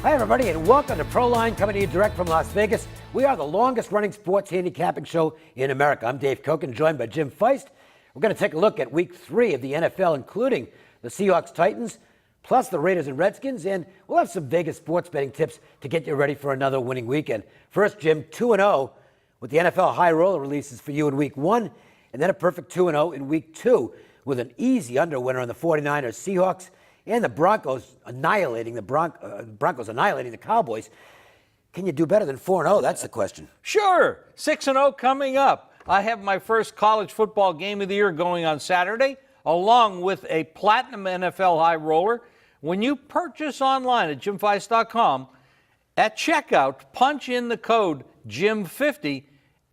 Hi, everybody, and welcome to Proline, coming to you direct from Las Vegas. We are the longest-running sports handicapping show in America. I'm Dave Cokin, joined by Jim Feist. We're going to take a look at Week 3 of the NFL, including the Seahawks, Titans, plus the Raiders and Redskins, and we'll have some Vegas sports betting tips to get you ready for another winning weekend. First, Jim, 2-0 with the NFL high roller releases for you in Week 1, and then a perfect 2-0 in Week 2 with an easy under winner on the 49ers, Seahawks, and the Broncos annihilating the Cowboys. Can you do better than 4-0? That's the question. Sure. 6-0 coming up. I have my first college football game of the year going on Saturday, along with a platinum NFL high roller. When you purchase online at jimfeist.com, at checkout, punch in the code JIM50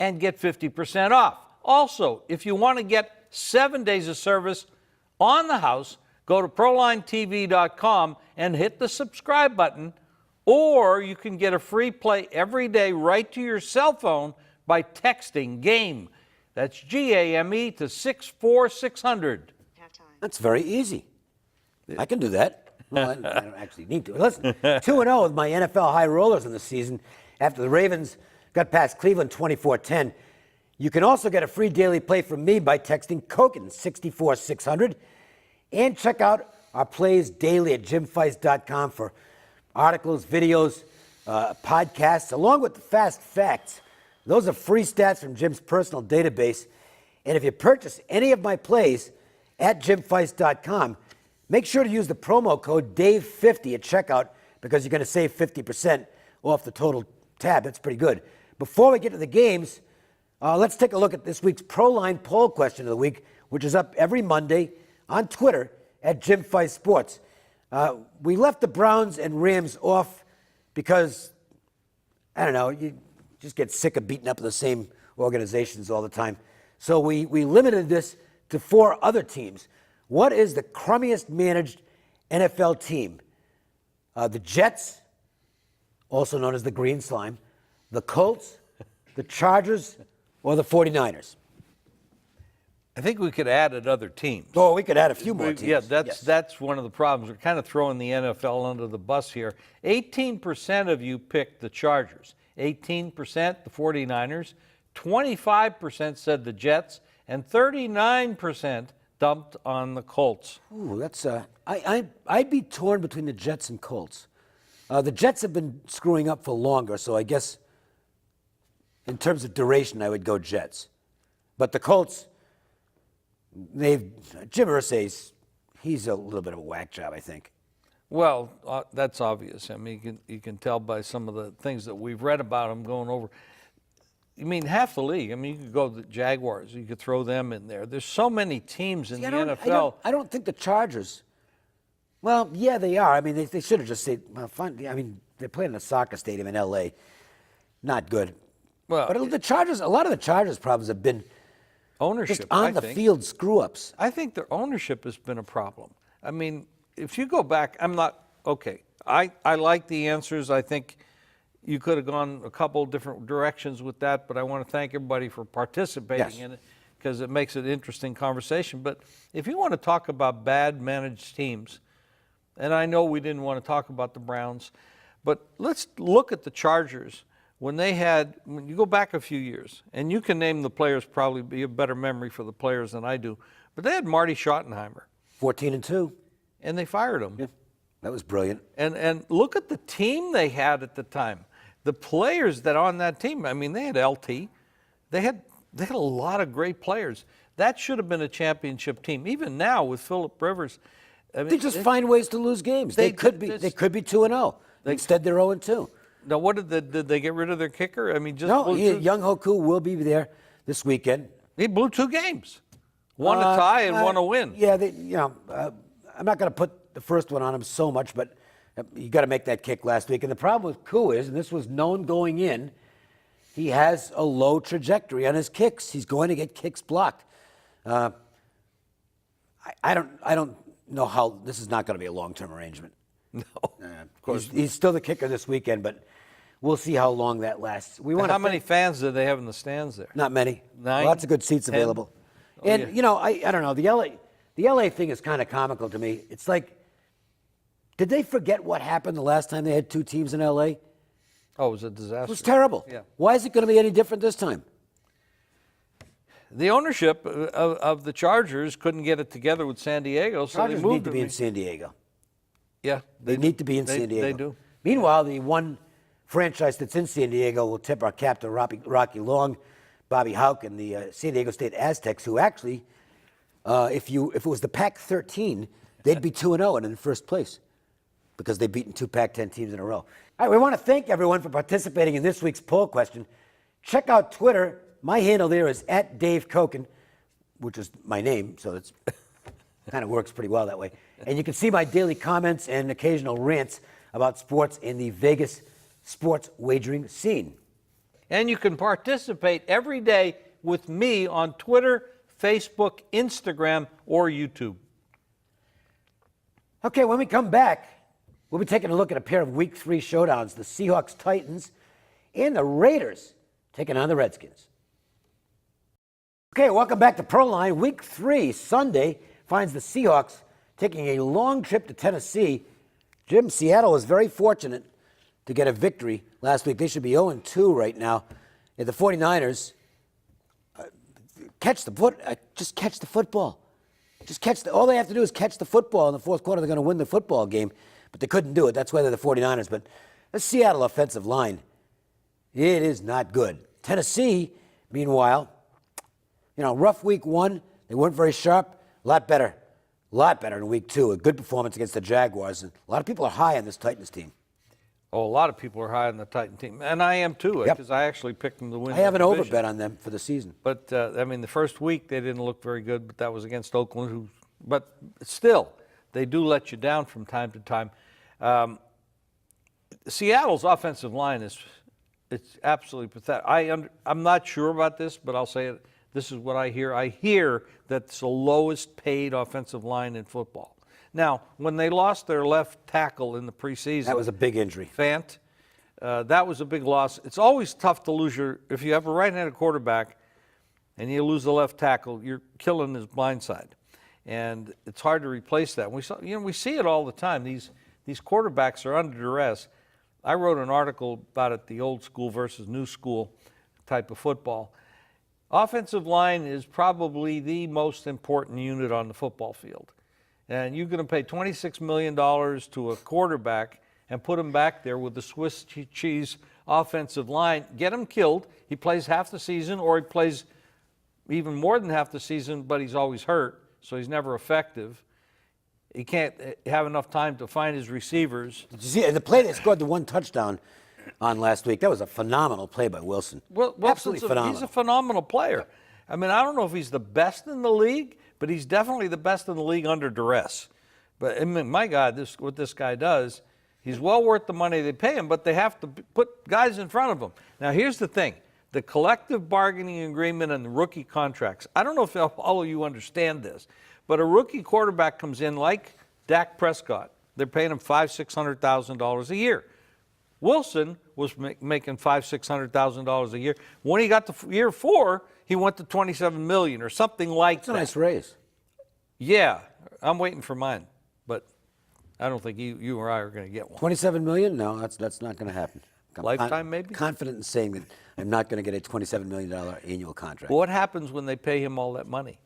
and get 50% off. Also, if you want to get 7 days of service on the house, go to ProlineTV.com and hit the subscribe button, or you can get a free play every day right to your cell phone by texting GAME. That's GAME to 64600. That's very easy. I can do that. Well, I don't actually need to. Listen, 2-0 with my NFL high rollers in the season after the Ravens got past Cleveland 24-10. You can also get a free daily play from me by texting Cokin 64600. And check out our plays daily at jimfeist.com for articles, videos, podcasts, along with the fast facts. Those are free stats from Jim's personal database. And if you purchase any of my plays at jimfeist.com, make sure to use the promo code DAVE50 at checkout because you're going to save 50% off the total tab. That's pretty good. Before we get to the games, let's take a look at this week's Proline poll question of the week, which is up every Monday on Twitter at Jim Feist Sports. We left the Browns and Rams off because, I don't know, you just get sick of beating up the same organizations all the time. So we limited this to 4 other teams. What is the crummiest managed NFL team? The Jets, also known as the Green Slime, the Colts, the Chargers, or the 49ers? I think we could add other teams. Oh, we could add a few more teams. Yeah, that's one of the problems. We're kind of throwing the NFL under the bus here. 18% of you picked the Chargers, 18% the 49ers, 25% said the Jets, and 39% dumped on the Colts. Ooh, that's I'd be torn between the Jets and Colts. The Jets have been screwing up for longer, so I guess in terms of duration, I would go Jets. But the Colts, Jim Irsay's, he's a little bit of a whack job, I think. Well, that's obvious. I mean, you can tell by some of the things that we've read about him going over. I mean, half the league. I mean, you could go to the Jaguars. You could throw them in there. There's so many teams in the NFL. I don't think the Chargers. Well, yeah, they are. I mean, they should have just said, well, fine. I mean, they're playing in a soccer stadium in L.A. Not good. Well, but the Chargers, a lot of the Chargers' problems have been ownership, just on the field screw-ups. I think their ownership has been a problem. I mean, if you go back, I like the answers. I think you could have gone a couple different directions with that, but I want to thank everybody for participating in it because it makes it an interesting conversation. But if you want to talk about bad managed teams, and I know we didn't want to talk about the Browns, but let's look at the Chargers. When you go back a few years, and you can name the players, probably be a better memory for the players than I do, but they had Marty Schottenheimer. 14-2. And they fired him. Yeah, that was brilliant. And look at the team they had at the time. The players that on that team, I mean, they had LT. They had a lot of great players. That should have been a championship team. Even now with Phillip Rivers. I mean, they just find ways to lose games. They could be 2-0. Instead, they're 0-2. Now, what did they get rid of their kicker? I mean, Young Hoku will be there this weekend. He blew 2 games, one a tie and one a win. Yeah, I'm not going to put the first one on him so much, but you got to make that kick last week. And the problem with Koo is, and this was known going in, he has a low trajectory on his kicks. He's going to get kicks blocked. I don't know how this is not going to be a long-term arrangement. No, of course. He's still the kicker this weekend, but we'll see how long that lasts. How many fans do they have in the stands there? Not many. 9? Lots of good seats available. And, I don't know, the LA thing is kind of comical to me. It's like Did they forget what happened the last time they had two teams in L.A.? Oh, it was a disaster. It was terrible. Yeah. Why is it going to be any different this time? The ownership of the Chargers couldn't get it together with San Diego, so Chargers they moved need to be in San Diego. Yeah, They need to be in San Diego. They do. Meanwhile, the one franchise that's in San Diego will tip our cap to Rocky Long, Bobby Houck, and the San Diego State Aztecs, who actually, if it was the Pac-13, they'd be 2-0 and in first place because they've beaten two Pac-10 teams in a row. All right, we want to thank everyone for participating in this week's poll question. Check out Twitter. My handle there is @Dave Cokin, which is my name, so it's kind of works pretty well that way. And you can see my daily comments and occasional rants about sports in the Vegas sports wagering scene. And you can participate every day with me on Twitter, Facebook, Instagram, or YouTube. Okay, when we come back, we'll be taking a look at a pair of Week 3 showdowns, the Seahawks Titans and the Raiders taking on the Redskins. Okay, welcome back to Proline. Week 3, Sunday, finds the Seahawks taking a long trip to Tennessee. Jim, Seattle was very fortunate to get a victory last week. They should be 0-2 right now. And the 49ers just catch the football. All they have to do is catch the football in the fourth quarter. They're going to win the football game, but they couldn't do it. That's why they're the 49ers. But the Seattle offensive line, it is not good. Tennessee, meanwhile, rough week 1. They weren't very sharp. A lot better in week 2. A good performance against the Jaguars. And a lot of people are high on this Titans team. Oh, a lot of people are high on the Titan team, and I am too, because I actually picked them to win. I have an division. overbet on them for the season. But the first week they didn't look very good, but that was against Oakland. But still, they do let you down from time to time. Seattle's offensive line it's absolutely pathetic. I'm not sure about this, but I'll say it. This is what I hear. I hear that it's the lowest paid offensive line in football. Now, when they lost their left tackle in the preseason, That was a big injury. Fant, that was a big loss. It's always tough to lose if you have a right-handed quarterback and you lose the left tackle, you're killing his blind side. And it's hard to replace that. We see it all the time. These quarterbacks are under duress. I wrote an article about it, the old school versus new school type of football. Offensive line is probably the most important unit on the football field. And you're going to pay $26 million to a quarterback and put him back there with the Swiss cheese offensive line, get him killed. He plays half the season, or he plays even more than half the season, but he's always hurt, so he's never effective. He can't have enough time to find his receivers. Did you see the play they scored the one touchdown on last week? That was a phenomenal play by Wilson. Well, absolutely phenomenal. He's a phenomenal player. I mean, I don't know if he's the best in the league, but he's definitely the best in the league under duress. But, I mean, my God, what this guy does, he's well worth the money they pay him, but they have to put guys in front of him. Now, here's the thing. The collective bargaining agreement and the rookie contracts, I don't know if all of you understand this, but a rookie quarterback comes in like Dak Prescott. They're paying him $500,000, $600,000 a year. Wilson was making $500,000, $600,000 a year. When he got to year 4, he went to $27 million or something like that. That's a nice raise. Yeah, I'm waiting for mine, but I don't think you or I are going to get one. $27 million? No, that's not going to happen. Lifetime, maybe? Confident in saying that I'm not going to get a $27 million annual contract. What happens when they pay him all that money?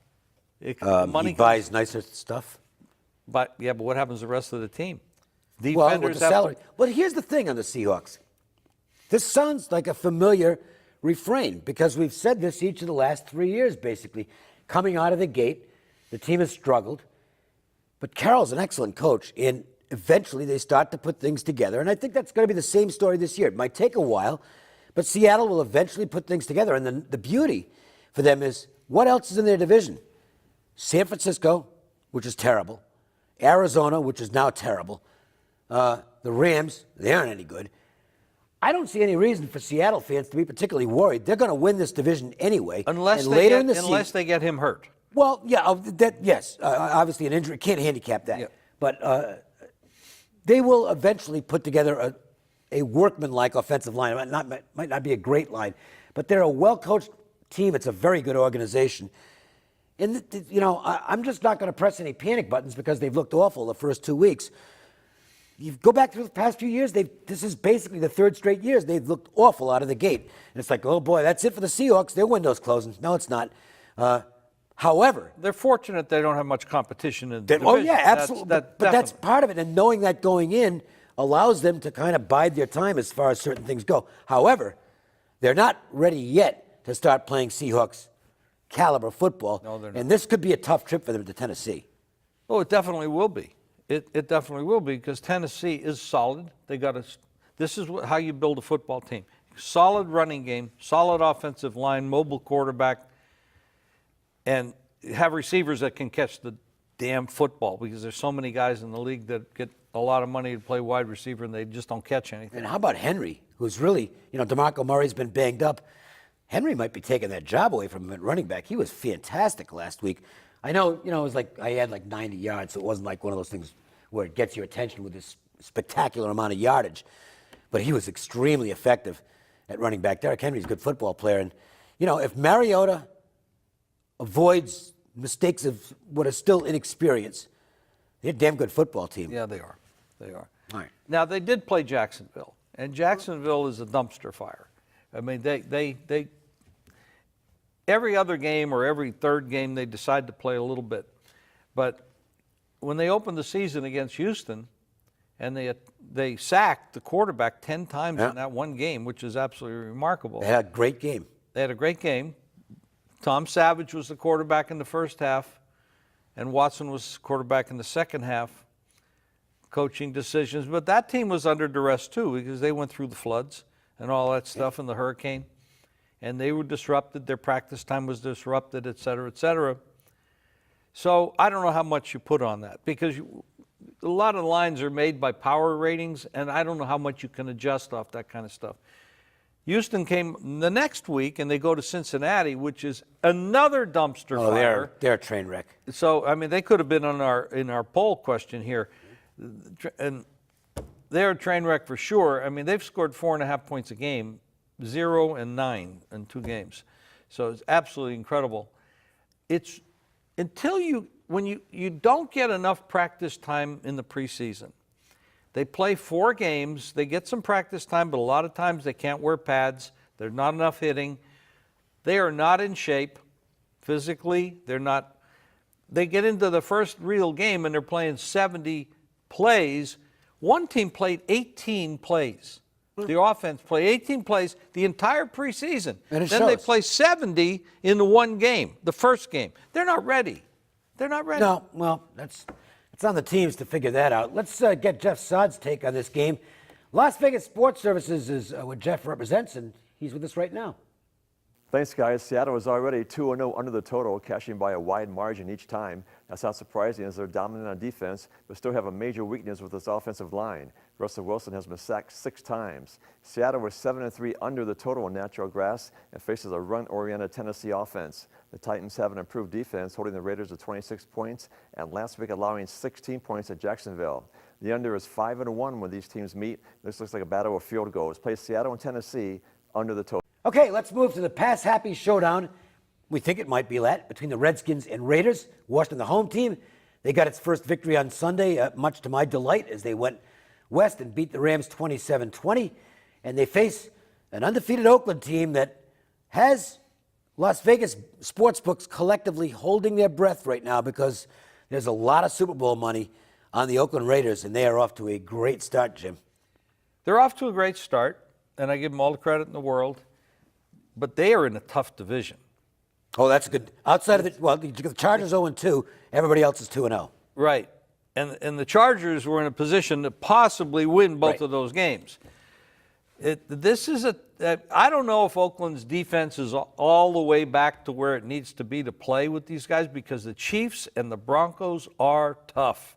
He buys nicer stuff. But what happens to the rest of the team? Well, with the salary. But here's the thing on the Seahawks. This sounds like a familiar refrain because we've said this each of the last 3 years, basically. Coming out of the gate, the team has struggled. But Carroll's an excellent coach, and eventually they start to put things together. And I think that's going to be the same story this year. It might take a while, but Seattle will eventually put things together. And the beauty for them is what else is in their division? San Francisco, which is terrible. Arizona, which is now terrible. The Rams, they aren't any good. I don't see any reason for Seattle fans to be particularly worried. They're going to win this division anyway. Unless they get him hurt. Well, yeah, yes. Obviously, an injury can't handicap that. Yeah. But they will eventually put together a workmanlike offensive line. It might not be a great line, but they're a well-coached team. It's a very good organization. And, I'm just not going to press any panic buttons because they've looked awful the first 2 weeks. you go back to the past few years, this is basically the third straight years they've looked awful out of the gate. And it's like, oh boy, that's it for the Seahawks. Their window's closing. No, it's not. However, they're fortunate they don't have much competition in the division. oh yeah, absolutely. But that's definitely part of it. And knowing that going in allows them to kind of bide their time as far as certain things go. However, they're not ready yet to start playing Seahawks caliber football. No, they're not. And this could be a tough trip for them to Tennessee. Oh, it definitely will be. It definitely will be because Tennessee is solid. They got a. This is how you build a football team: solid running game, solid offensive line, mobile quarterback, and have receivers that can catch the damn football because there's so many guys in the league that get a lot of money to play wide receiver and they just don't catch anything. And how about Henry, who's really, DeMarco Murray's been banged up. Henry might be taking that job away from him at running back. He was fantastic last week. I know, it was like I had like 90 yards, so it wasn't like one of those things where it gets your attention with this spectacular amount of yardage. But he was extremely effective at running back. Derrick Henry's a good football player. And, if Mariota avoids mistakes of what is still inexperience, they're a damn good football team. Yeah, they are. They are. All right. Now, they did play Jacksonville, and Jacksonville is a dumpster fire. I mean, they every other game or every third game, they decide to play a little bit. But when they opened the season against Houston, and they sacked the quarterback 10 times in that one game, which is absolutely remarkable. They had a great game. They had a great game. Tom Savage was the quarterback in the first half, and Watson was quarterback in the second half. Coaching decisions. But that team was under duress, too, because they went through the floods and all that stuff and the hurricane. And they were disrupted. Their practice time was disrupted, et cetera, et cetera. So I don't know how much you put on that because a lot of lines are made by power ratings, and I don't know how much you can adjust off that kind of stuff. Houston came the next week, and they go to Cincinnati, which is another dumpster fire. They're a train wreck. So, I mean, they could have been in our poll question here. And they're a train wreck for sure. I mean, they've scored 4.5 points a game, 0 and 9 in 2 games. So it's absolutely incredible. It's when you don't get enough practice time in the preseason. They play 4 games. They get some practice time, but a lot of times they can't wear pads. There's not enough hitting. They are not in shape physically. They're not. They get into the first real game and they're playing 70 plays. One team played 18 plays. The offense played 18 plays the entire preseason. And then they play 70 in the one game, the first game. They're not ready. They're not ready. No, well, it's on the teams to figure that out. Let's get Jeff Sodd's take on this game. Las Vegas Sports Services is what Jeff represents, and he's with us right now. Thanks, guys. Seattle is already 2-0 under the total, cashing by a wide margin each time. That's not surprising as they're dominant on defense, but still have a major weakness with this offensive line. Russell Wilson has been sacked 6 times. Seattle was 7-3 under the total on natural grass and faces a run-oriented Tennessee offense. The Titans have an improved defense, holding the Raiders to 26 points, and last week allowing 16 points at Jacksonville. The under is 5-1 when these teams meet. This looks like a battle of field goals. Play Seattle and Tennessee under the total. Okay, let's move to the pass-happy showdown. We think it might be that between the Redskins and Raiders. Washington, the home team, they got its first victory on Sunday, much to my delight, as they went west and beat the Rams 27-20. And they face an undefeated Oakland team that has Las Vegas sportsbooks collectively holding their breath right now because there's a lot of Super Bowl money on the Oakland Raiders, and they are off to a great start, Jim. They're off to a great start, and I give them all the credit in the world. But they are in a tough division. Oh, that's good. Outside of the Chargers 0-2, everybody else is 2-0. Right. And the Chargers were in a position to possibly win both of those games. I don't know if Oakland's defense is all the way back to where it needs to be to play with these guys because the Chiefs and the Broncos are tough.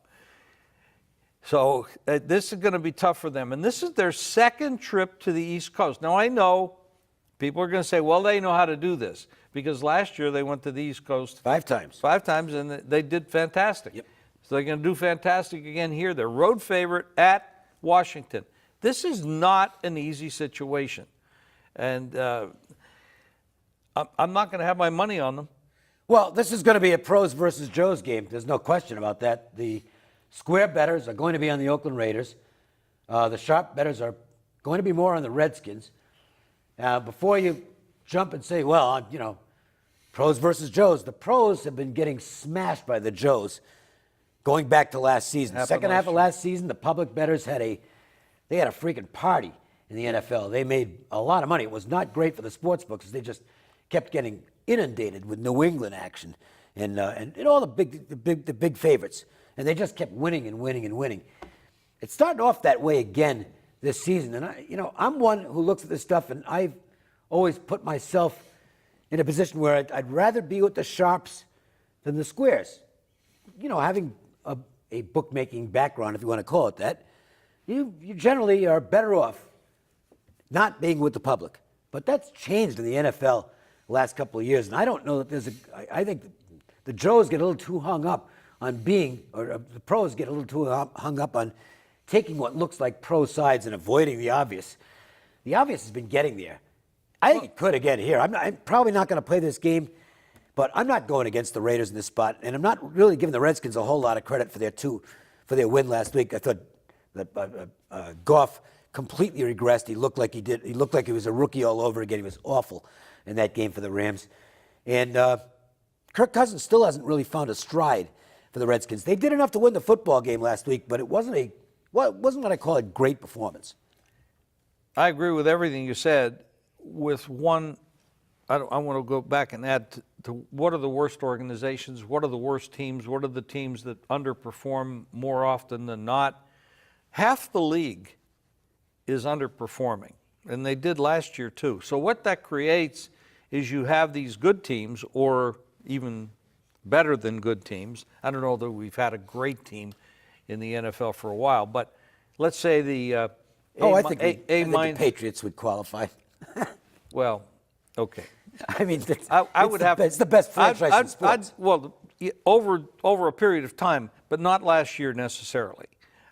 So this is going to be tough for them. And this is their second trip to the East Coast. Now, I know people are going to say, well, they know how to do this because last year they went to the East Coast 5 times. 5 times, and they did fantastic. Yep. So they're going to do fantastic again here. They're road favorite at Washington. This is not an easy situation. And I'm not going to have my money on them. Well, this is going to be a pros versus Joes game. There's no question about that. The square bettors are going to be on the Oakland Raiders. The sharp bettors are going to be more on the Redskins. Before you jump and say, well, pros versus Joes, the pros have been getting smashed by the Joes going back to last season. Second half of last season, the public bettors had a freaking party in the NFL. They made a lot of money. It was not great for the sports books. They just kept getting inundated with New England action and all the big favorites. And they just kept winning and winning and winning. It's starting off that way again this season. And I'm one who looks at this stuff, and I've always put myself in a position where I'd rather be with the sharps than the squares. Having a bookmaking background, if you want to call it that, you generally are better off not being with the public. But that's changed in the NFL the last couple of years. And I don't know that I think the Joes get a little too hung up on the pros get a little too hung up on taking what looks like pro sides and avoiding the obvious. The obvious has been getting there. I think it could again here. I'm probably not going to play this game, but I'm not going against the Raiders in this spot, and I'm not really giving the Redskins a whole lot of credit for their win last week. I thought that Goff completely regressed. He looked like He looked like he was a rookie all over again. He was awful in that game for the Rams, and Kirk Cousins still hasn't really found a stride for the Redskins. They did enough to win the football game last week, but it wasn't what I call a great performance. I agree with everything you said. With one, I want to go back and add to what are the worst organizations, what are the worst teams, what are the teams that underperform more often than not. Half the league is underperforming, and they did last year too. So what that creates is you have these good teams, or even better than good teams. I don't know that we've had a great team in the NFL for a while, but let's say I think the Patriots would qualify. Well, okay. I mean, it's the best franchise in sports. Over a period of time, but not last year necessarily.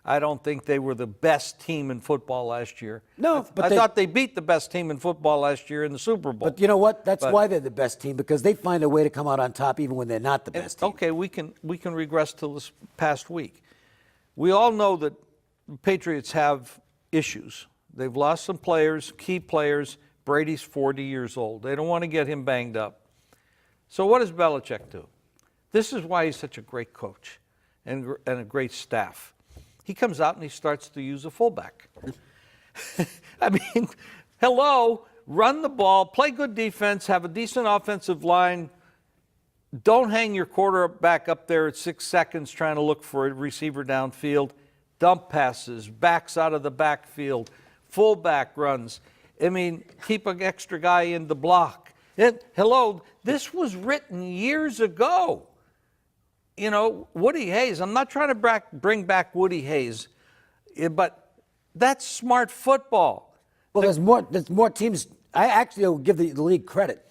I don't think they were the best team in football last year. No, I thought they beat the best team in football last year in the Super Bowl. But you know what? That's why they're the best team, because they find a way to come out on top even when they're not the best team. Okay, we can regress to this past week. We all know that the Patriots have issues. They've lost some players, key players. Brady's 40 years old. They don't want to get him banged up. So what does Belichick do? This is why he's such a great coach and a great staff. He comes out and he starts to use a fullback. I mean, hello, run the ball, play good defense, have a decent offensive line. Don't hang your quarterback up there at 6 seconds trying to look for a receiver downfield. Dump passes, backs out of the backfield, fullback runs. I mean, keep an extra guy in the block. Hello, this was written years ago. Woody Hayes, I'm not trying to bring back Woody Hayes, but that's smart football. Well, there's more teams. I actually will give the league credit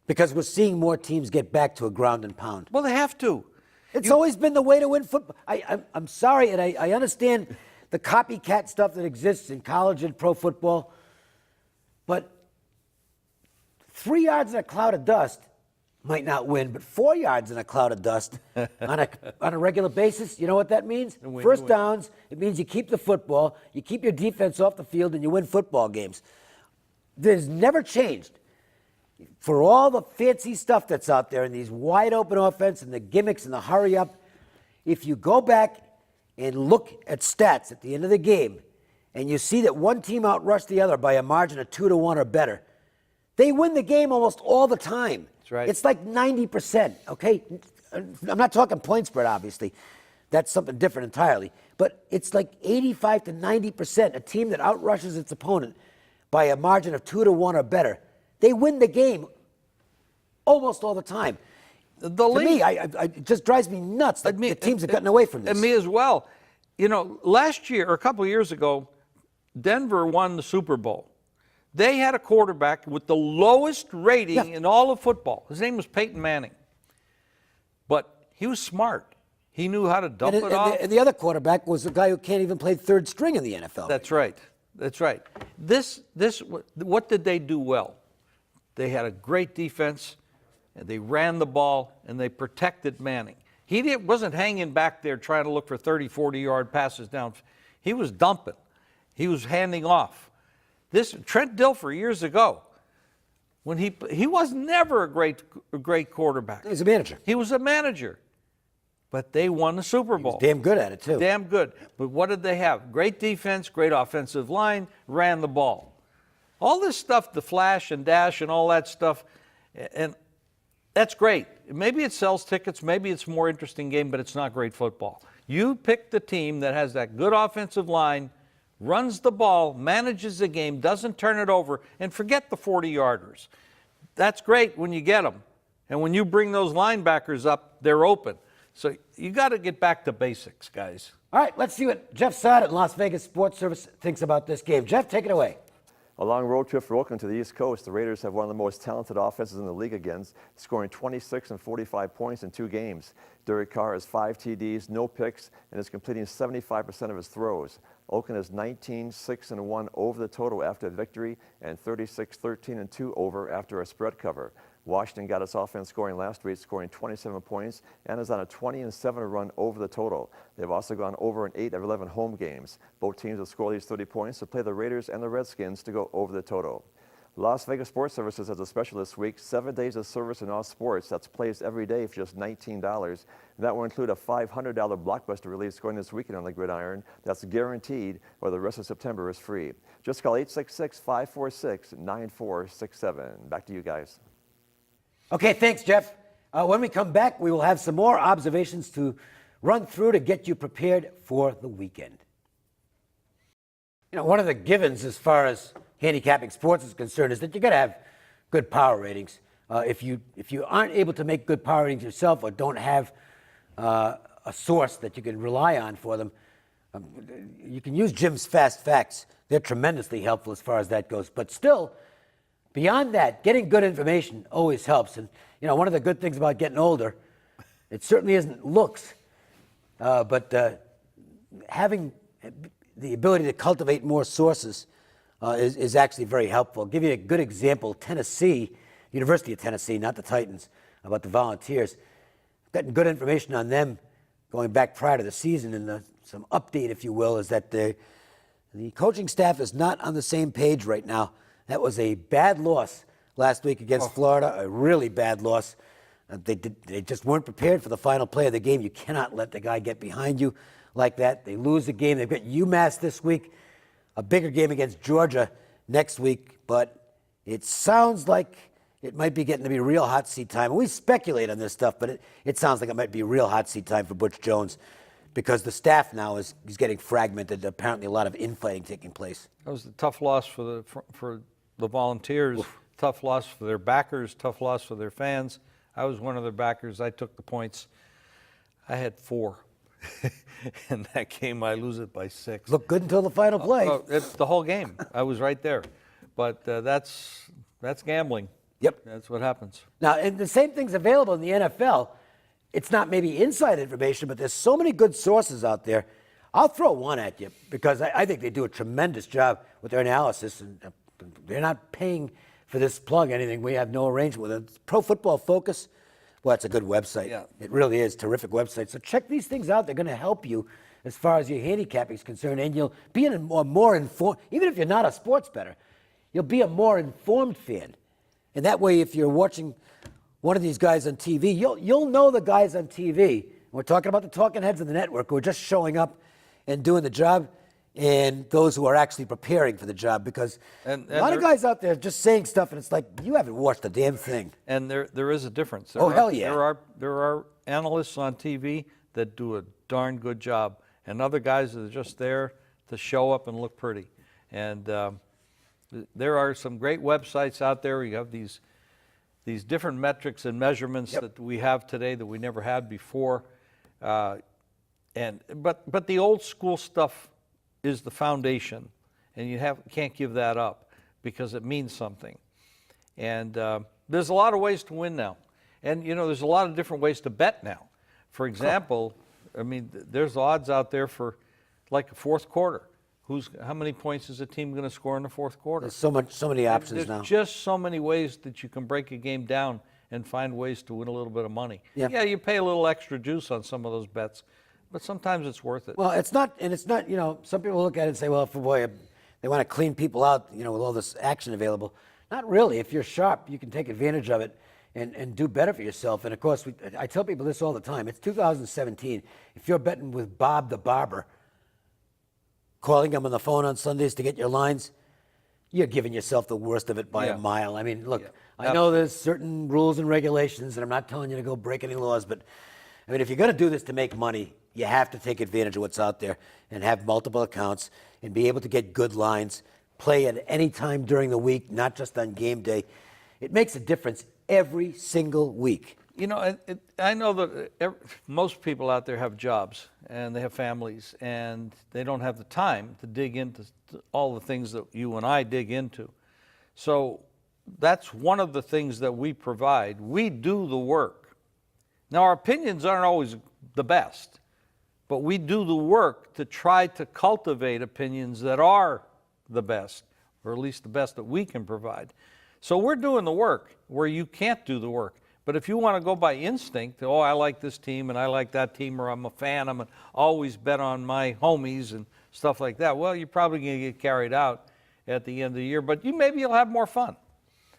because we're seeing more teams get back to a ground and pound. Well, they have to. It's always been the way to win football. I'm sorry, and I understand the copycat stuff that exists in college and pro football, but 3 yards in a cloud of dust might not win, but 4 yards in a cloud of dust on a regular basis, you know what that means? First downs, it means you keep the football, you keep your defense off the field, and you win football games. There's never changed. For all the fancy stuff that's out there and these wide open offense and the gimmicks and the hurry up, if you go back and look at stats at the end of the game and you see that one team outrushed the other by a margin of 2-1 or better, they win the game almost all the time. That's right. It's like 90%, okay? I'm not talking point spread, obviously. That's something different entirely. But it's like 85 to 90%, a team that outrushes its opponent by a margin of 2-1 or better. They win the game almost all the time. To me, it just drives me nuts that the teams have gotten away from this. And me as well. Last year, or a couple of years ago, Denver won the Super Bowl. They had a quarterback with the lowest rating in all of football. His name was Peyton Manning. But he was smart. He knew how to dump it off. And the other quarterback was the guy who can't even play third string in the NFL. That's right. That's right. What did they do well? They had a great defense, and they ran the ball, and they protected Manning. He wasn't hanging back there trying to look for 30, 40-yard passes down. He was dumping. He was handing off. This Trent Dilfer years ago, when he was never a great quarterback. He's a manager. He was a manager. But they won the Super Bowl. Damn good at it, too. Damn good. But what did they have? Great defense, great offensive line, ran the ball. All this stuff, the flash and dash and all that stuff, and that's great. Maybe it sells tickets, maybe it's a more interesting game, but it's not great football. You pick the team that has that good offensive line, runs the ball, manages the game, doesn't turn it over, and forget the 40-yarders. That's great when you get them. And when you bring those linebackers up, they're open. So you got to get back to basics, guys. All right, let's see what Jeff Sod at Las Vegas Sports Service thinks about this game. Jeff, take it away. A long road trip for Oakland to the East Coast. The Raiders have one of the most talented offenses in the league again, scoring 26 and 45 points in 2 games. Derek Carr has 5 TDs, no picks, and is completing 75% of his throws. Oakland is 19-6-1 over the total after a victory and 36-13-2 over after a spread cover. Washington got its offense scoring last week, scoring 27 points, and is on a 20-7 run over the total. They've also gone over in 8 of 11 home games. Both teams will score these 30 points to play the Raiders and the Redskins to go over the total. Las Vegas Sports Services has a special this week, 7 days of service in all sports. That's plays every day for just $19. And that will include a $500 blockbuster release going this weekend on the gridiron. That's guaranteed, or the rest of September is free. Just call 866-546-9467. Back to you guys. Okay, thanks, Jeff. When we come back, we will have some more observations to run through to get you prepared for the weekend. You know, one of the givens as far as handicapping sports is concerned is that you got to have good power ratings. If you aren't able to make good power ratings yourself or don't have a source that you can rely on for them, you can use Jim's Fast Facts. They're tremendously helpful as far as that goes. But still, beyond that, getting good information always helps. And, you know, one of the good things about getting older, it certainly isn't looks, but having the ability to cultivate more sources is actually very helpful. I'll give you a good example. Tennessee, University of Tennessee, not the Titans, about the Volunteers. Gotten good information on them going back prior to the season, and some update, if you will, is that the coaching staff is not on the same page right now. That was a bad loss last week against Florida, a really bad loss. They just weren't prepared for the final play of the game. You cannot let the guy get behind you like that. They lose the game. They've got UMass this week, a bigger game against Georgia next week, but it sounds like it might be getting to be real hot seat time. We speculate on this stuff, but it sounds like it might be real hot seat time for Butch Jones because the staff now is getting fragmented. Apparently a lot of infighting taking place. That was a tough loss for the Volunteers, tough loss for their backers, tough loss for their fans. I was one of their backers. I took the points. I had 4. In that game, I lose it by 6. Looked good until the final play. It's the whole game. I was right there. But that's gambling. Yep. That's what happens. Now, and the same thing's available in the NFL. It's not maybe inside information, but there's so many good sources out there. I'll throw one at you because I think they do a tremendous job with their analysis, and they're not paying for this plug anything. We have no arrangement with it. Pro Football Focus, well, it's a good website. Yeah. It really is. Terrific website. So check these things out. They're going to help you as far as your handicapping is concerned, and you'll be a more informed, even if you're not a sports bettor, you'll be a more informed fan. And that way, if you're watching one of these guys on TV, you'll know the guys on TV. We're talking about the talking heads of the network who are just showing up and doing the job, and those who are actually preparing for the job, because a lot of guys out there just saying stuff, and it's like, you haven't watched a damn thing. And there is a difference. Hell yeah. There are analysts on TV that do a darn good job, and other guys that are just there to show up and look pretty. And there are some great websites out there. You have these different metrics and measurements that we have today that we never had before. But the old school stuff is the foundation, and you can't give that up because it means something. And there's a lot of ways to win now, and there's a lot of different ways to bet now. For example, I mean, there's odds out there for like a fourth quarter. How many points is a team going to score in the fourth quarter? There's so many options now. There's just so many ways that you can break a game down and find ways to win a little bit of money. Yeah. Yeah, you pay a little extra juice on some of those bets, but sometimes it's worth it. Well, it's not, some people look at it and say, well, they want to clean people out, with all this action available. Not really. If you're sharp, you can take advantage of it and do better for yourself. And of course, I tell people this all the time. It's 2017. If you're betting with Bob the Barber, calling him on the phone on Sundays to get your lines, you're giving yourself the worst of it by a mile. I mean, look, I know there's certain rules and regulations, and I'm not telling you to go break any laws, but I mean, if you're going to do this to make money, you have to take advantage of what's out there and have multiple accounts and be able to get good lines, play at any time during the week, not just on game day. It makes a difference every single week. I know that most people out there have jobs and they have families and they don't have the time to dig into all the things that you and I dig into. So that's one of the things that we provide. We do the work. Now, our opinions aren't always the best, but we do the work to try to cultivate opinions that are the best, or at least the best that we can provide. So we're doing the work where you can't do the work. But if you want to go by instinct, I like this team and I like that team, or I'm a fan, I'm always bet on my homies and stuff like that, well, you're probably going to get carried out at the end of the year, but maybe you'll have more fun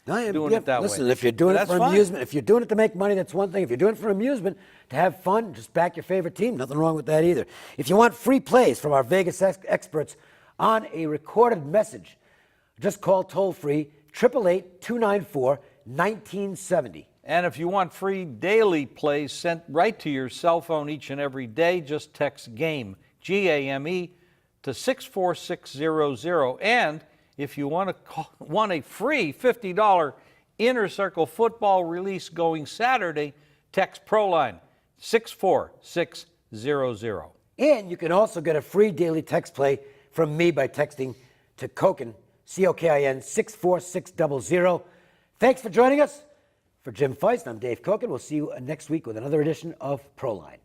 doing it that way. Listen, if you're doing it for amusement, if you're doing it to make money, that's one thing. If you're doing it for amusement, to have fun, just back your favorite team. Nothing wrong with that either. If you want free plays from our Vegas experts on a recorded message, just call toll-free 888-294-1970. And if you want free daily plays sent right to your cell phone each and every day, just text GAME, G-A-M-E, to 64600. And if you want a free $50 Inner Circle football release going Saturday, text Proline, 64600. And you can also get a free daily text play from me by texting to Cokin, C-O-K-I-N, 64600. Thanks for joining us. For Jim Feist, I'm Dave Cokin. We'll see you next week with another edition of Proline.